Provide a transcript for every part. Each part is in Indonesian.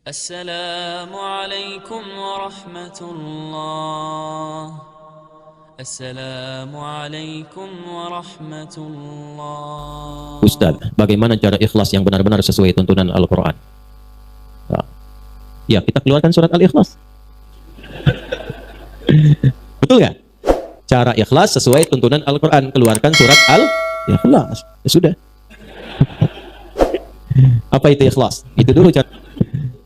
Assalamualaikum warahmatullah. Assalamualaikum warahmatullah. Ustaz, bagaimana cara ikhlas yang benar-benar sesuai tuntunan Al-Quran? Ya, kita keluarkan surat Al-Ikhlas. Betul nggak? Cara ikhlas sesuai tuntunan Al-Quran, keluarkan surat Al-Ikhlas. Ya sudah. Apa itu ikhlas? Itu dulu cara.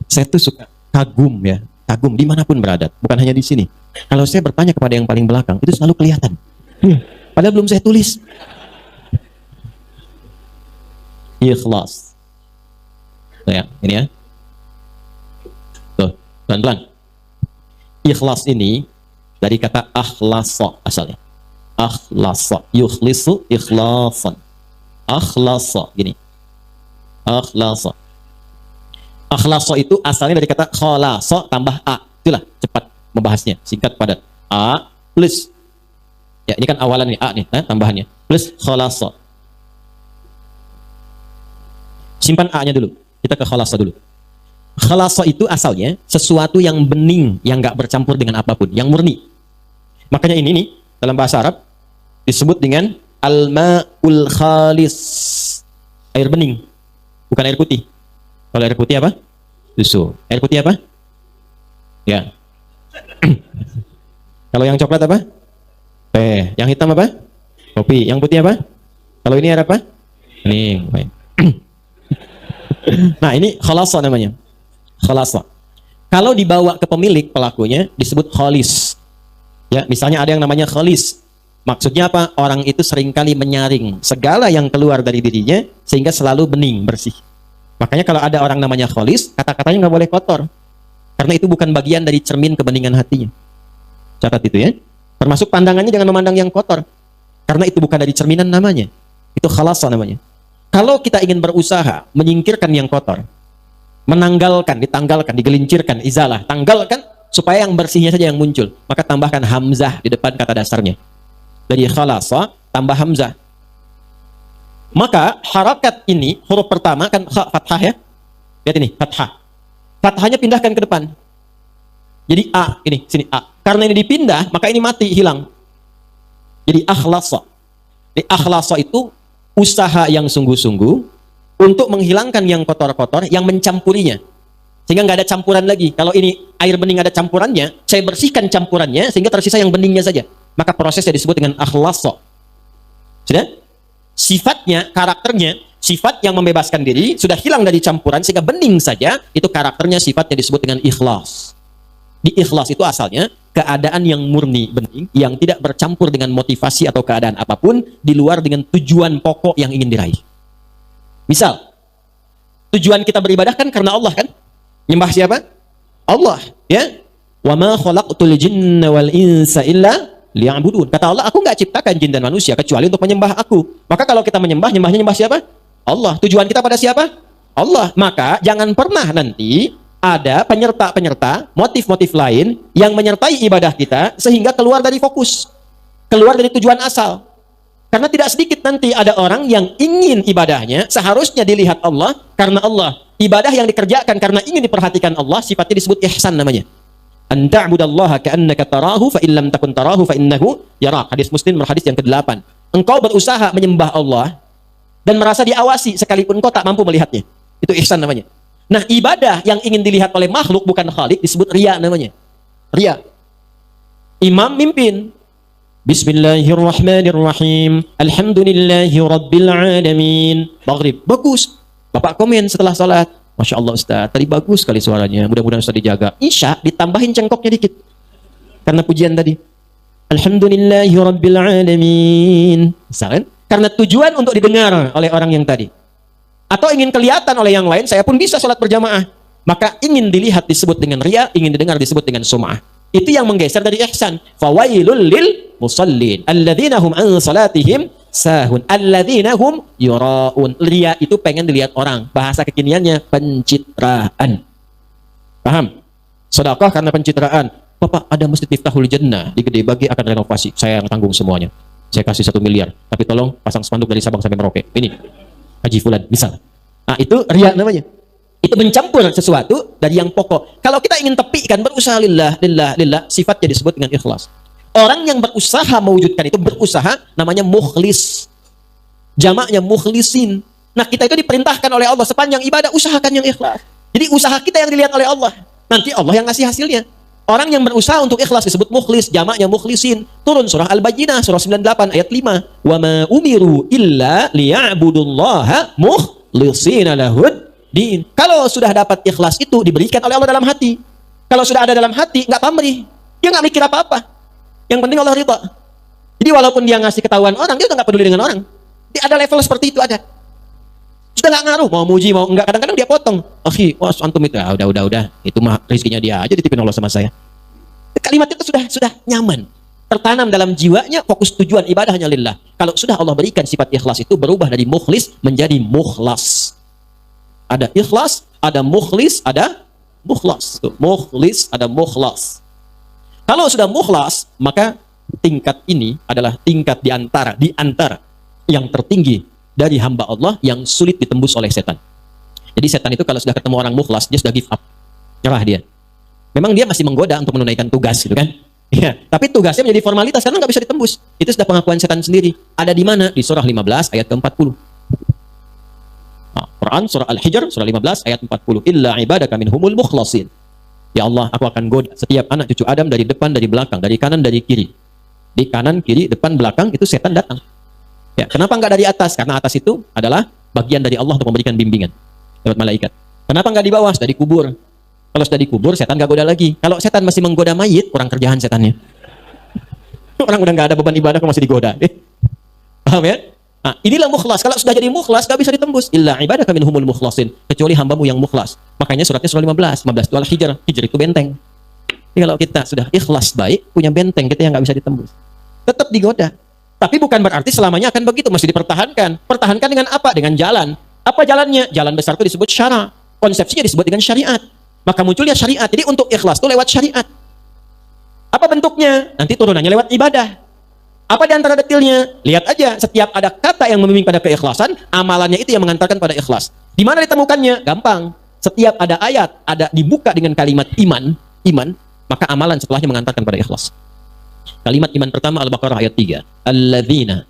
Saya tuh suka kagum ya, kagum dimanapun berada, bukan hanya di sini. Kalau saya bertanya kepada yang paling belakang, itu selalu kelihatan. Padahal belum saya tulis. Ikhlas. Tuh ya, ini ya. Tuh, pelan-pelan. Ikhlas ini dari kata akhlasa asalnya. Akhlasa, yukhlisu ikhlasan. Akhlasa, gini. Akhlasa. Akhlasa itu asalnya dari kata khalasa tambah a. Itulah cepat membahasnya, singkat padat. A plus, ya ini kan awalan nih, a nih, tambahannya plus khalasa. Simpan a-nya dulu, kita ke khalasa dulu. Khalasa itu asalnya sesuatu yang bening, yang nggak bercampur dengan apapun, yang murni. Makanya ini nih dalam bahasa Arab disebut dengan al-ma'ul khalis, air bening, bukan air putih. Kalau air putih apa? Susu. Air putih apa? Ya. Kalau yang coklat apa? Teh. Yang hitam apa? Kopi. Yang putih apa? Kalau ini air apa? Ini. Nah, ini khalasa namanya. Khalasa. Kalau dibawa ke pemilik pelakunya disebut khalis. Ya, misalnya ada yang namanya khalis. Maksudnya apa? Orang itu seringkali menyaring segala yang keluar dari dirinya sehingga selalu bening, bersih. Makanya kalau ada orang namanya khalis, kata-katanya nggak boleh kotor. Karena itu bukan bagian dari cermin kebeningan hatinya. Catat itu ya. Termasuk pandangannya jangan memandang yang kotor. Karena itu bukan dari cerminan namanya. Itu khalasa namanya. Kalau kita ingin berusaha menyingkirkan yang kotor, menanggalkan, ditanggalkan, digelincirkan, izalah, tanggalkan, supaya yang bersihnya saja yang muncul. Maka tambahkan hamzah di depan kata dasarnya. Dari khalasa, tambah hamzah. Maka harakat ini, huruf pertama kan fathah ya. Lihat ini, fathah. Fathahnya pindahkan ke depan. Jadi A, ini, sini A. Karena ini dipindah, maka ini mati, hilang. Jadi akhlasa. Jadi akhlasa itu usaha yang sungguh-sungguh untuk menghilangkan yang kotor-kotor, yang mencampurinya. Sehingga nggak ada campuran lagi. Kalau ini air bening ada campurannya, saya bersihkan campurannya, sehingga tersisa yang beningnya saja. Maka prosesnya disebut dengan akhlasa. Sudah? Sifatnya, karakternya, sifat yang membebaskan diri, sudah hilang dari campuran, sehingga bening saja, itu karakternya, sifatnya disebut dengan ikhlas. Di ikhlas itu asalnya, keadaan yang murni, bening, yang tidak bercampur dengan motivasi atau keadaan apapun, di luar dengan tujuan pokok yang ingin diraih. Misal, tujuan kita beribadah kan karena Allah kan? Nyembah siapa? Allah, ya. Wa ma khalaqtul jinna wal insa illa liya'budun. Kata Allah, aku nggak ciptakan jin dan manusia kecuali untuk menyembah aku. Maka kalau kita nyembahnya nyembah siapa? Allah. Tujuan kita pada siapa? Allah. Maka jangan pernah nanti ada penyerta-penyerta, motif-motif lain yang menyertai ibadah kita sehingga keluar dari fokus, keluar dari tujuan asal. Karena tidak sedikit nanti ada orang yang ingin ibadahnya seharusnya dilihat Allah karena Allah. Ibadah yang dikerjakan karena ingin diperhatikan Allah, sifatnya disebut ihsan namanya. An ta'budallaha ka'annaka tarahu fa illam takun tarahu fa innahu yarak. Hadis Muslim hadis yang ke-8. Engkau berusaha menyembah Allah dan merasa diawasi sekalipun kau tak mampu melihatnya. Itu ihsan namanya. Nah, ibadah yang ingin dilihat oleh makhluk bukan khalik disebut riya namanya. Riya. Imam mimpin. Bismillahirrahmanirrahim. Alhamdulillahi rabbil alamin. Maghrib. Bagus. Bapak komen setelah salat. Masya Allah Ustaz, tadi bagus sekali suaranya. Mudah-mudahan Ustaz dijaga. Isya ditambahin cengkoknya dikit. Karena pujian tadi. Alhamdulillahi rabbil alamin. Misalkan, karena tujuan untuk didengar oleh orang yang tadi. Atau ingin kelihatan oleh yang lain, saya pun bisa sholat berjamaah. Maka ingin dilihat disebut dengan riya, ingin didengar disebut dengan sum'ah. Itu yang menggeser dari ihsan. Fawailul lil musallin alladzina hum an salatihim sahun alladzina hum yuraun. Riya itu pengen dilihat orang. Bahasa kekiniannya pencitraan. Paham? Sedekah karena pencitraan. Bapak, ada masjid Miftahul Jannah di Gede Bage akan renovasi. Saya yang tanggung semuanya. Saya kasih 1 miliar. Tapi tolong pasang spanduk dari Sabang sampai Merauke. Ini Haji Fulan, misal. Nah, itu riya namanya. Itu mencampur sesuatu dari yang pokok. Kalau kita ingin tepikan berusaha lillah, sifatnya disebut dengan ikhlas. Orang yang berusaha mewujudkan itu, berusaha, namanya mukhlis. Jamaknya mukhlisin. Nah, kita itu diperintahkan oleh Allah sepanjang ibadah, usahakan yang ikhlas. Jadi usaha kita yang dilihat oleh Allah. Nanti Allah yang ngasih hasilnya. Orang yang berusaha untuk ikhlas disebut mukhlis, jamaknya mukhlisin. Turun surah Al-Baqarah surah 98 ayat 5. Wa ma umiru illa liya'budullaha mukhlishina lahud din. Kalau sudah dapat ikhlas itu diberikan oleh Allah dalam hati. Kalau sudah ada dalam hati, nggak pamrih. Dia nggak mikir apa-apa. Yang penting Allah ridha. Jadi walaupun dia ngasih ketahuan orang, dia udah nggak peduli dengan orang. Dia ada level seperti itu ada. Sudah nggak ngaruh, mau muji mau enggak, kadang-kadang dia potong. Akhi, antum itu udah. Itu mah rezekinya dia aja, dititipin Allah sama saya. Kalimat itu sudah nyaman. Tertanam dalam jiwanya, fokus tujuan ibadahnya lillah. Kalau sudah Allah berikan sifat ikhlas itu berubah dari mukhlis menjadi mukhlas. Ada ikhlas, ada mukhlis, ada mukhlas. Mukhlis, ada mukhlas. Kalau sudah mukhlas, maka tingkat ini adalah tingkat di antara yang tertinggi dari hamba Allah yang sulit ditembus oleh setan. Jadi setan itu kalau sudah ketemu orang mukhlas, dia sudah give up. Nyerah dia. Memang dia masih menggoda untuk menunaikan tugas gitu kan. Ya, tapi tugasnya menjadi formalitas karena nggak bisa ditembus. Itu sudah pengakuan setan sendiri. Ada di mana? Di surah 15 ayat ke-40. Nah, Quran surah Al-Hijr surah 15 ayat 40. Illa ibadaka minhumul mukhlasin. Ya Allah, aku akan goda setiap anak cucu Adam dari depan, dari belakang, dari kanan, dari kiri. Di kanan, kiri, depan, belakang itu setan datang. Ya, kenapa nggak dari atas? Karena atas itu adalah bagian dari Allah untuk memberikan bimbingan lewat malaikat. Kenapa nggak di bawah? Sudah dikubur. Kalau sudah dikubur, setan nggak goda lagi. Kalau setan masih menggoda mayit, kurang kerjaan setannya. Orang udah nggak ada beban ibadah, kok masih digoda. Paham ya? Nah, inilah mukhlas. Kalau sudah jadi mukhlas, nggak bisa ditembus. Illa ibadaka minhumul mukhlasin. Kecuali hambamu yang mukhlas. Makanya suratnya surah 15. 15 itu Al-Hijr. Hijr itu benteng. Jadi kalau kita sudah ikhlas baik, punya benteng kita yang nggak bisa ditembus. Tetap digoda. Tapi bukan berarti selamanya akan begitu, masih dipertahankan. Pertahankan dengan apa? Dengan jalan. Apa jalannya? Jalan besar itu disebut syara. Konsepsinya disebut dengan syariat. Maka munculnya syariat. Jadi untuk ikhlas itu lewat syariat. Apa bentuknya? Nanti turunannya lewat ibadah. Apa di antara detailnya? Lihat aja, setiap ada kata yang membimbing pada keikhlasan, amalannya itu yang mengantarkan pada ikhlas. Di mana ditemukannya? Gampang. Setiap ada ayat, ada dibuka dengan kalimat iman, maka amalan setelahnya mengantarkan pada ikhlas. Kalimat iman pertama Al-Baqarah ayat 3.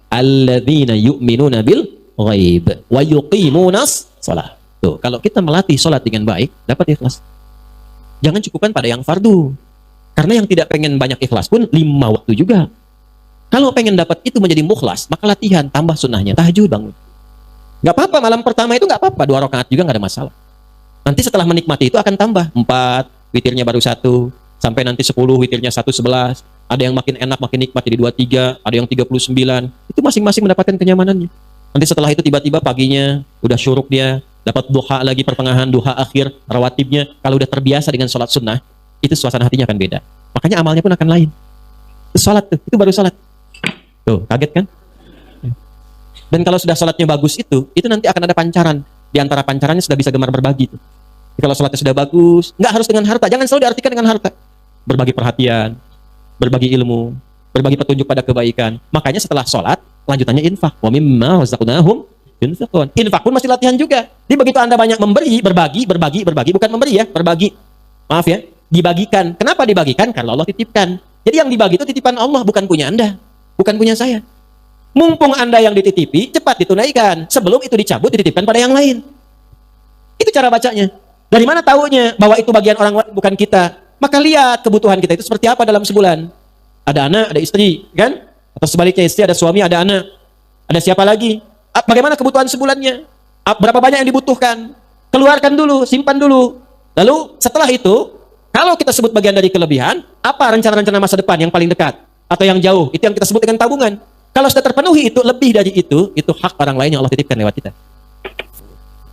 Alladzina yu'minuna bil ghaib wa yuqimunas shalah. Tuh, kalau kita melatih salat dengan baik, dapat ikhlas. Jangan cukupkan pada yang fardu. Karena yang tidak pengen banyak ikhlas pun 5 waktu juga. Kalau pengen dapat itu menjadi mukhlas, maka latihan, tambah sunnahnya, tahajud bangun. Nggak apa-apa, malam pertama itu nggak apa-apa, 2 rakaat juga nggak ada masalah. Nanti setelah menikmati itu akan tambah 4, witirnya baru 1, sampai nanti 10, witirnya 1/11. Ada yang makin enak, makin nikmat jadi 23, ada yang 39. Itu masing-masing mendapatkan kenyamanannya. Nanti setelah itu tiba-tiba paginya udah syuruk dia, dapat duha lagi pertengahan, duha akhir, rawatibnya. Kalau udah terbiasa dengan sholat sunnah, itu suasana hatinya akan beda. Makanya amalnya pun akan lain. Itu sholat tuh, itu baru sholat. Tuh, kaget kan? Dan kalau sudah sholatnya bagus itu nanti akan ada pancaran. Di antara pancarannya sudah bisa gemar berbagi tuh. Kalau sholatnya sudah bagus, nggak harus dengan harta. Jangan selalu diartikan dengan harta. Berbagi perhatian, berbagi ilmu, berbagi petunjuk pada kebaikan. Makanya setelah sholat, lanjutannya infak. Wa mimma razaqnahum yunfiqun. Infak pun masih latihan juga. Jadi begitu Anda banyak memberi, berbagi, bukan memberi ya, berbagi. Maaf ya, dibagikan. Kenapa dibagikan? Karena Allah titipkan. Jadi yang dibagi itu titipan Allah, bukan punya Anda, bukan punya saya. Mumpung Anda yang dititipi, cepat ditunaikan. Sebelum itu dicabut, dititipkan pada yang lain. Itu cara bacanya. Dari mana taunya bahwa itu bagian orang lain, bukan kita? Maka lihat kebutuhan kita itu seperti apa dalam sebulan. Ada anak, ada istri, kan? Atau sebaliknya, istri ada suami, ada anak. Ada siapa lagi? Bagaimana kebutuhan sebulannya? Berapa banyak yang dibutuhkan? Keluarkan dulu, simpan dulu. Lalu setelah itu, kalau kita sebut bagian dari kelebihan, apa rencana-rencana masa depan yang paling dekat? Atau yang jauh? Itu yang kita sebut dengan tabungan. Kalau sudah terpenuhi itu, lebih dari itu hak orang lain yang Allah titipkan lewat kita.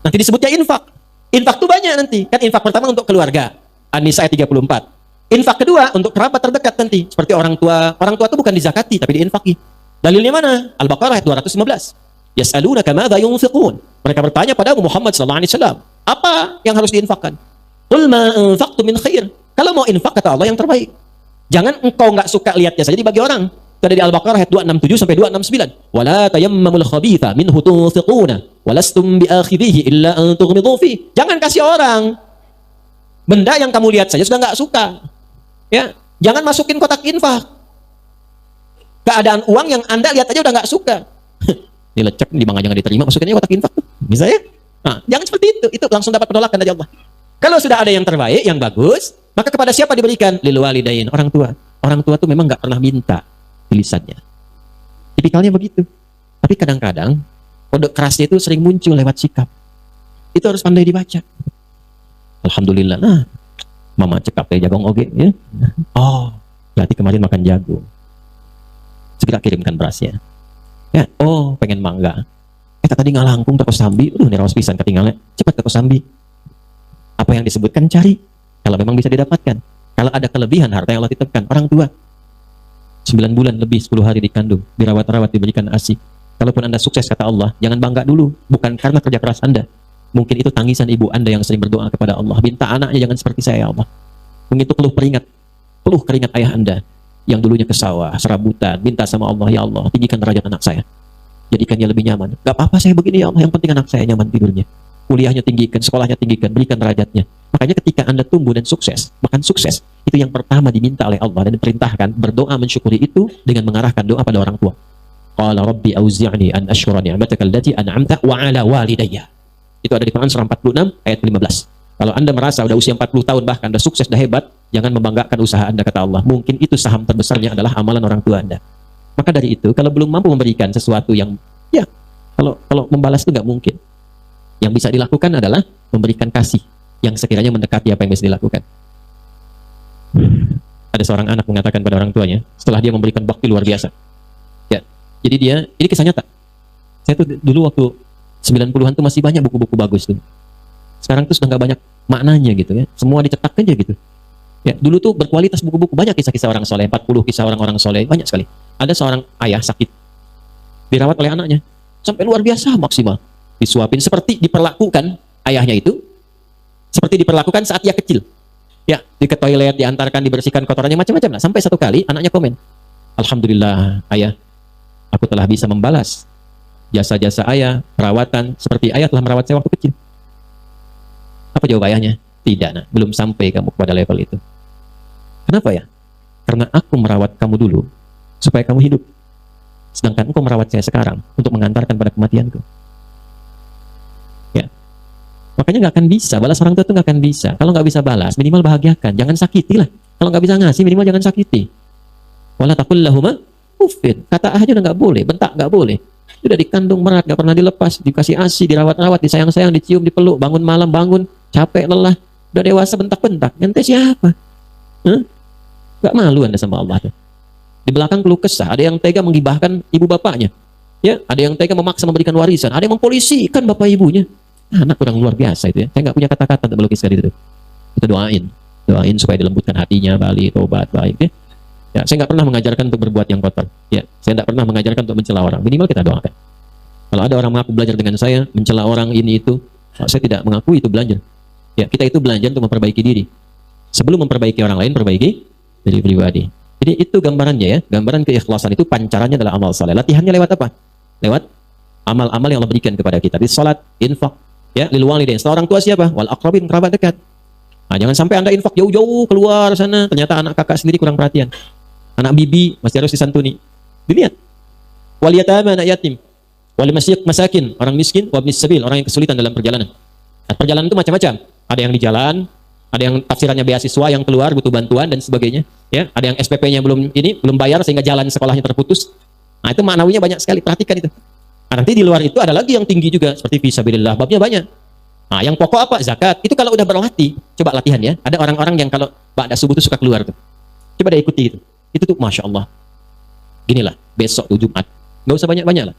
Nanti disebutnya infak. Infak itu banyak nanti. Kan infak pertama untuk keluarga. An-Nisa ayat 34. Infak kedua untuk kerabat terdekat nanti. Seperti orang tua. Orang tua itu bukan dizakati, tapi diinfaki. Dalilnya mana? Al-Baqarah ayat 215. Yas'alunaka madza yunfiqun. Mereka bertanya pada Muhammad SAW. Apa yang harus diinfakkan? Qul ma anfaqtum min khair. Kalau mau infak, kata Allah, yang terbaik. Jangan engkau nggak suka lihatnya saja dibagi orang. Itu ada di Al-Baqarah ayat 267 sampai 269. Wala tayammamul khabitha minhu tunfiquna walastum biakhidhihi illa an tughmidu fi. Jangan kasih orang benda yang kamu lihat saja sudah nggak suka. Ya, jangan masukin kotak infak. Keadaan uang yang Anda lihat aja udah nggak suka. Dilecek di bank aja nggak diterima, masukinnya kotak infak tuh. Bisa ya? Nah, jangan seperti itu. Itu langsung dapat penolakan dari Allah. Kalau sudah ada yang terbaik, yang bagus, maka kepada siapa diberikan? Lil walidain, orang tua. Orang tua tuh memang nggak pernah minta tulisannya. Tipikalnya begitu. Tapi kadang-kadang kode kerasnya itu sering muncul lewat sikap. Itu harus pandai dibaca. Alhamdulillah. Nah, mama cekap kayak jagung oge ya. Oh, berarti kemarin makan jagung. Segera kirimkan berasnya. Ya, oh, pengen mangga. Tadi ngalangkung ke Kosambi. Ini rawas pisan ketinggalan. Cepat ke Kosambi. Apa yang disebutkan cari. Kalau memang bisa didapatkan. Kalau ada kelebihan harta yang Allah titipkan, orang tua 9 bulan lebih 10 hari dikandung, dirawat-rawat, diberikan ASI. Kalaupun Anda sukses kata Allah, jangan bangga dulu, bukan karena kerja keras Anda. Mungkin itu tangisan ibu Anda yang sering berdoa kepada Allah. Minta anaknya jangan seperti saya ya Allah. Mungkin itu peluh keringat ayah Anda yang dulunya ke sawah, serabutan, minta sama Allah, ya Allah, tinggikan derajat anak saya. Jadikan dia lebih nyaman. Gak apa-apa saya begini ya Allah, yang penting anak saya nyaman tidurnya. Kuliahnya tinggikan, sekolahnya tinggikan, berikan derajatnya. Makanya ketika Anda tumbuh dan sukses, bahkan sukses, itu yang pertama diminta oleh Allah dan diperintahkan berdoa mensyukuri itu dengan mengarahkan doa pada orang tua. Qala rabbi auzi'ni an ashkura ni'mataka allati an'amta wa 'ala walidayya. Itu ada di Quran surah 46 ayat 15. Kalau Anda merasa udah usia 40 tahun bahkan udah sukses, udah hebat, jangan membanggakan usaha Anda kata Allah. Mungkin itu saham terbesarnya adalah amalan orang tua Anda. Maka dari itu, kalau belum mampu memberikan sesuatu yang ya, kalau membalas itu nggak mungkin. Yang bisa dilakukan adalah memberikan kasih yang sekiranya mendekati apa yang bisa dilakukan. Ada seorang anak mengatakan pada orang tuanya setelah dia memberikan bakti luar biasa. Ya, jadi dia, ini kisah nyata. Saya tuh dulu waktu 90-an tuh masih banyak buku-buku bagus tuh. Sekarang tuh sudah nggak banyak maknanya gitu ya. Semua dicetak aja gitu. Ya, dulu tuh berkualitas buku-buku, banyak kisah-kisah orang soleh, 40 kisah orang-orang soleh, banyak sekali. Ada seorang ayah sakit, dirawat oleh anaknya sampai luar biasa maksimal. Disuapin seperti diperlakukan ayahnya itu seperti diperlakukan saat ia kecil. Ya, di ke toilet, diantarkan, dibersihkan kotorannya macam-macam lah. Sampai satu kali anaknya komen, "Alhamdulillah, ayah, aku telah bisa membalas jasa-jasa ayah, perawatan seperti ayah telah merawat saya waktu kecil." Apa jawab ayahnya? Tidak, nak, belum sampai kamu pada level itu. Kenapa ya? Karena aku merawat kamu dulu supaya kamu hidup. Sedangkan engkau merawat saya sekarang untuk mengantarkan pada kematianku. Ya. Makanya nggak akan bisa, balas orang tua itu nggak akan bisa. Kalau nggak bisa balas, minimal bahagiakan. Jangan sakiti lah. Kalau nggak bisa ngasih, minimal jangan sakiti. Wala taqul lahuma uffin. Kata aja udah nggak boleh, bentak nggak boleh. Sudah dikandung berat, nggak pernah dilepas, dikasih ASI, dirawat-rawat, disayang-sayang, dicium, dipeluk, bangun malam, bangun, capek, lelah, udah dewasa bentak-bentak. Ente siapa? Nggak malu Anda sama Allah tuh. Di belakang keluh kesah, ada yang tega menggibahkan ibu bapaknya. Ya, ada yang tega memaksa memberikan warisan, ada yang mempolisikan bapak ibunya. Anak kurang luar biasa itu ya. Saya nggak punya kata-kata untuk melukiskan itu. Kita doain supaya dilembutkan hatinya, balik, tobat, baik ya. Ya, saya nggak pernah mengajarkan untuk berbuat yang kotor. Ya, saya nggak pernah mengajarkan untuk mencela orang. Minimal kita doakan. Kalau ada orang mengaku belajar dengan saya, mencela orang ini itu, saya tidak mengakui itu belajar. Ya, kita itu belajar untuk memperbaiki diri. Sebelum memperbaiki orang lain, perbaiki diri pribadi. Jadi itu gambarannya ya. Gambaran keikhlasan itu pancarannya adalah amal saleh. Latihannya lewat apa? Lewat amal-amal yang Allah berikan kepada kita. Di salat, infak, ya, lil walidain. Setelah orang tua siapa? Wal aqrabin, kerabat dekat. Nah, jangan sampai Anda infak jauh-jauh keluar sana, ternyata anak kakak sendiri kurang perhatian. Anak bibi masih harus disantuni. Dilihat. Wal yatama, anak yatim. Wal masakin, orang miskin, wa ibnis sabil, orang yang kesulitan dalam perjalanan. Nah, perjalanan itu macam-macam. Ada yang di jalan, ada yang tafsirannya beasiswa yang keluar butuh bantuan dan sebagainya. Ya, ada yang SPP-nya belum bayar sehingga jalan sekolahnya terputus. Nah, itu maknawinya banyak sekali, perhatikan itu. Nah, nanti di luar itu ada lagi yang tinggi juga seperti fisabilillah, babnya banyak. Nah, yang pokok apa? Zakat. Itu kalau udah berlatih, coba latihan ya. Ada orang-orang yang kalau ba'da subuh itu suka keluar tuh. Coba deh ikuti itu. Itu tuh Masya Allah. Ginilah, besok tuh Jumat. Nggak usah banyak-banyak lah.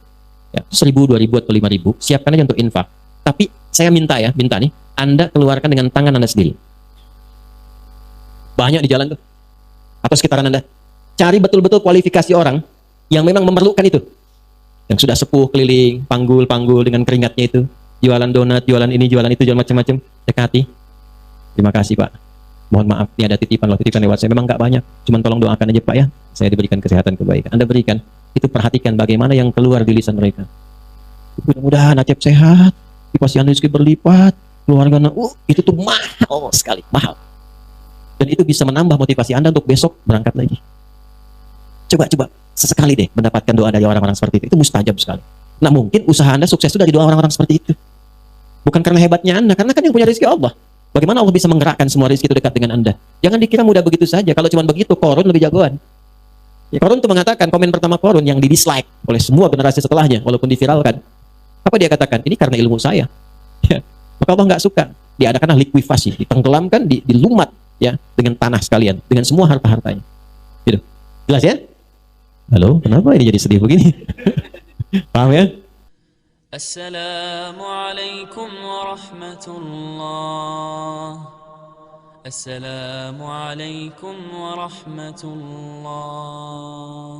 Ya, 1.000, 2.000 atau 5.000. Siapkan aja untuk infak. Tapi saya minta nih, Anda keluarkan dengan tangan Anda sendiri. Banyak di jalan tuh. Atau sekitaran Anda. Cari betul-betul kualifikasi orang yang memang memerlukan itu. Yang sudah sepuh keliling, panggul-panggul dengan keringatnya itu. Jualan donat, jualan ini, jualan itu, jualan macam-macam. Dekati. Terima kasih Pak. Mohon maaf, ini ada titipan loh, titipan lewat saya. Memang nggak banyak, cuman tolong doakan aja Pak ya. Saya diberikan kesehatan, kebaikan. Anda berikan, itu perhatikan bagaimana yang keluar di lisan mereka. Mudah-mudahan Acep sehat, dipasih rezeki berlipat, keluarga, itu tuh mahal sekali, mahal. Dan itu bisa menambah motivasi Anda untuk besok berangkat lagi. Coba sesekali deh mendapatkan doa dari orang-orang seperti itu mustajab sekali. Nah mungkin usaha Anda sukses itu dari doa orang-orang seperti itu. Bukan karena hebatnya Anda, karena kan yang punya rezeki Allah. Bagaimana Allah bisa menggerakkan semua rezeki itu dekat dengan Anda? Jangan dikira mudah begitu saja. Kalau cuma begitu, Korun lebih jagoan. Ya, Korun itu mengatakan, komen pertama Korun yang di-dislike oleh semua generasi setelahnya, walaupun diviralkan. Apa dia katakan? Ini karena ilmu saya. Ya. Maka Allah nggak suka. Diadakanlah likuifasi, ditenggelamkan, dilumat ya dengan tanah sekalian, dengan semua harta-hartanya. Gitu. Jelas ya? Halo, kenapa ini jadi sedih begini? Paham ya? Assalamualaikum warahmatullah. Assalamualaikum warahmatullah.